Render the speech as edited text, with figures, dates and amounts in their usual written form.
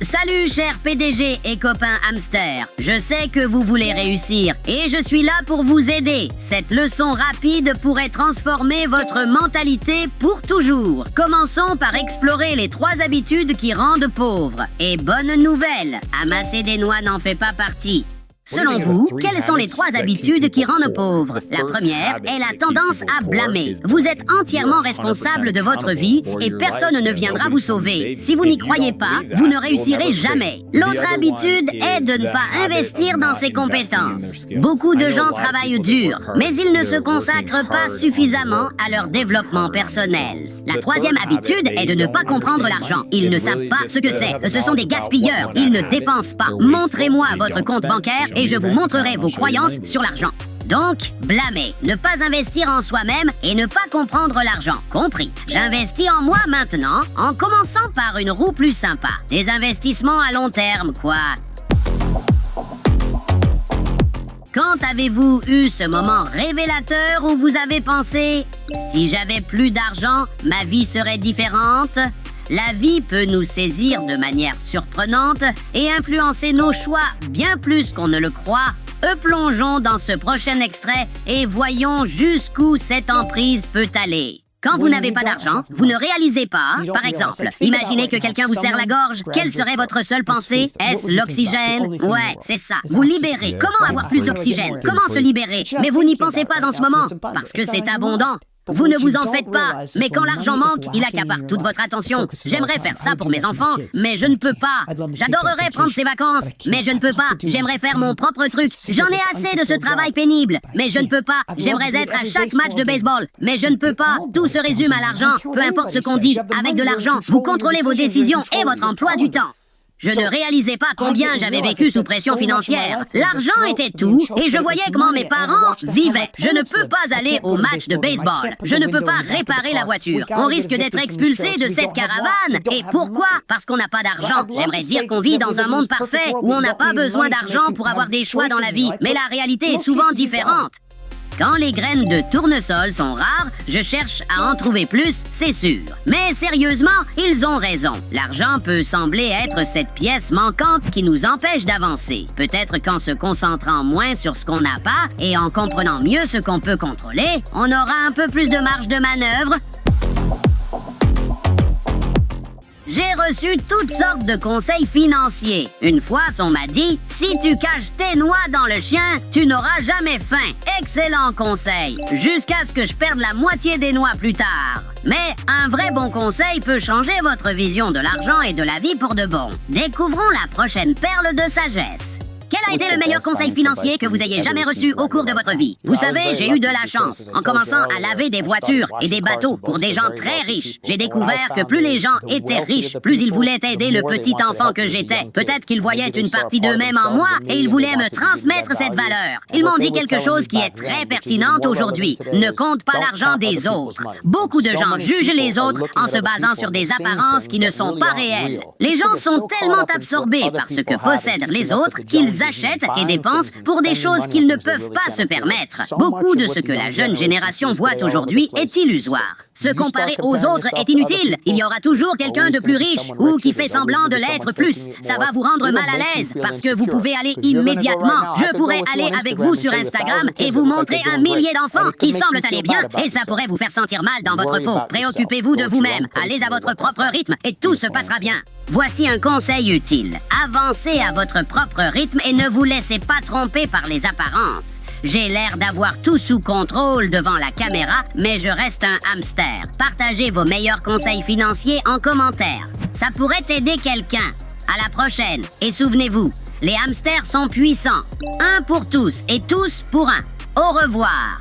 Salut cher PDG et copains hamster. Je sais que vous voulez réussir et je suis là pour vous aider. Cette leçon rapide pourrait transformer votre mentalité pour toujours. Commençons par explorer les 3 habitudes qui rendent pauvre. Et bonne nouvelle, amasser des noix n'en fait pas partie. Selon vous, quelles sont les 3 habitudes qui rendent pauvre? La première est la tendance à blâmer. Vous êtes entièrement responsable de votre vie et personne ne viendra vous sauver. Si vous n'y croyez pas, vous ne réussirez jamais. L'autre habitude est de ne pas investir dans ses compétences. Beaucoup de gens travaillent dur, mais ils ne se consacrent pas suffisamment à leur développement personnel. La 3e habitude est de ne pas comprendre l'argent. Ils ne savent pas ce que c'est. Ce sont des gaspilleurs. Ils ne dépensent pas. Montrez-moi votre compte bancaire et je vous montrerai vos croyances sur l'argent. Donc, blâmer, ne pas investir en soi-même et ne pas comprendre l'argent. Compris. J'investis en moi maintenant, en commençant par une roue plus sympa. Des investissements à long terme, quoi. Quand avez-vous eu ce moment révélateur où vous avez pensé « Si j'avais plus d'argent, ma vie serait différente » La vie peut nous saisir de manière surprenante et influencer nos choix bien plus qu'on ne le croit. Plongeons dans ce prochain extrait et voyons jusqu'où cette emprise peut aller. Quand vous n'avez pas d'argent, vous ne réalisez pas, par exemple, imaginez que quelqu'un vous serre la gorge, quelle serait votre seule pensée? Est-ce l'oxygène? Ouais, c'est ça. Vous libérez. Comment avoir plus d'oxygène? Comment se libérer? Mais vous n'y pensez pas en ce moment, parce que c'est abondant. Vous ne vous en faites pas, mais quand l'argent manque, il accapare toute votre attention. J'aimerais faire ça pour mes enfants, mais je ne peux pas. J'adorerais prendre ces vacances, mais je ne peux pas. J'aimerais faire mon propre truc. J'en ai assez de ce travail pénible, mais je ne peux pas. J'aimerais être à chaque match de baseball, mais je ne peux pas. Tout se résume à l'argent, peu importe ce qu'on dit. Avec de l'argent, vous contrôlez vos décisions et votre emploi du temps. Je ne réalisais pas combien j'avais vécu sous pression financière. L'argent était tout et je voyais comment mes parents vivaient. Je ne peux pas aller au match de baseball. Je ne peux pas réparer la voiture. On risque d'être expulsé de cette caravane. Et pourquoi? Parce qu'on n'a pas d'argent. J'aimerais dire qu'on vit dans un monde parfait où on n'a pas besoin d'argent pour avoir des choix dans la vie. Mais la réalité est souvent différente. Quand les graines de tournesol sont rares, je cherche à en trouver plus, c'est sûr. Mais sérieusement, ils ont raison. L'argent peut sembler être cette pièce manquante qui nous empêche d'avancer. Peut-être qu'en se concentrant moins sur ce qu'on n'a pas et en comprenant mieux ce qu'on peut contrôler, on aura un peu plus de marge de manœuvre. J'ai reçu toutes sortes de conseils financiers. Une fois, on m'a dit « Si tu caches tes noix dans le chien, tu n'auras jamais faim. » Excellent conseil, jusqu'à ce que je perde la moitié des noix plus tard. Mais un vrai bon conseil peut changer votre vision de l'argent et de la vie pour de bon. Découvrons la prochaine perle de sagesse. Quel a été le meilleur conseil financier que vous ayez jamais reçu au cours de votre vie? Vous savez, j'ai eu de la chance. En commençant à laver des voitures et des bateaux pour des gens très riches, j'ai découvert que plus les gens étaient riches, plus ils voulaient aider le petit enfant que j'étais. Peut-être qu'ils voyaient une partie d'eux-mêmes en moi et ils voulaient me transmettre cette valeur. Ils m'ont dit quelque chose qui est très pertinente aujourd'hui. Ne compte pas l'argent des autres. Beaucoup de gens jugent les autres en se basant sur des apparences qui ne sont pas réelles. Les gens sont tellement absorbés par ce que possèdent les autres qu'ils achètent et dépensent pour des choses qu'ils ne peuvent pas se permettre. Beaucoup de ce que la jeune génération voit aujourd'hui est illusoire. Se comparer aux autres est inutile. Il y aura toujours quelqu'un de plus riche ou qui fait semblant de l'être plus. Ça va vous rendre mal à l'aise parce que vous pouvez aller immédiatement. Je pourrais aller avec vous sur Instagram et vous montrer 1 millier d'enfants qui semblent aller bien et ça pourrait vous faire sentir mal dans votre peau. Préoccupez-vous de vous-même. Allez à votre propre rythme et tout se passera bien. Voici un conseil utile. Avancez à votre propre rythme et ne vous laissez pas tromper par les apparences. J'ai l'air d'avoir tout sous contrôle devant la caméra, mais je reste un hamster. Partagez vos meilleurs conseils financiers en commentaire. Ça pourrait aider quelqu'un. À la prochaine. Et souvenez-vous, les hamsters sont puissants. Un pour tous et tous pour un. Au revoir.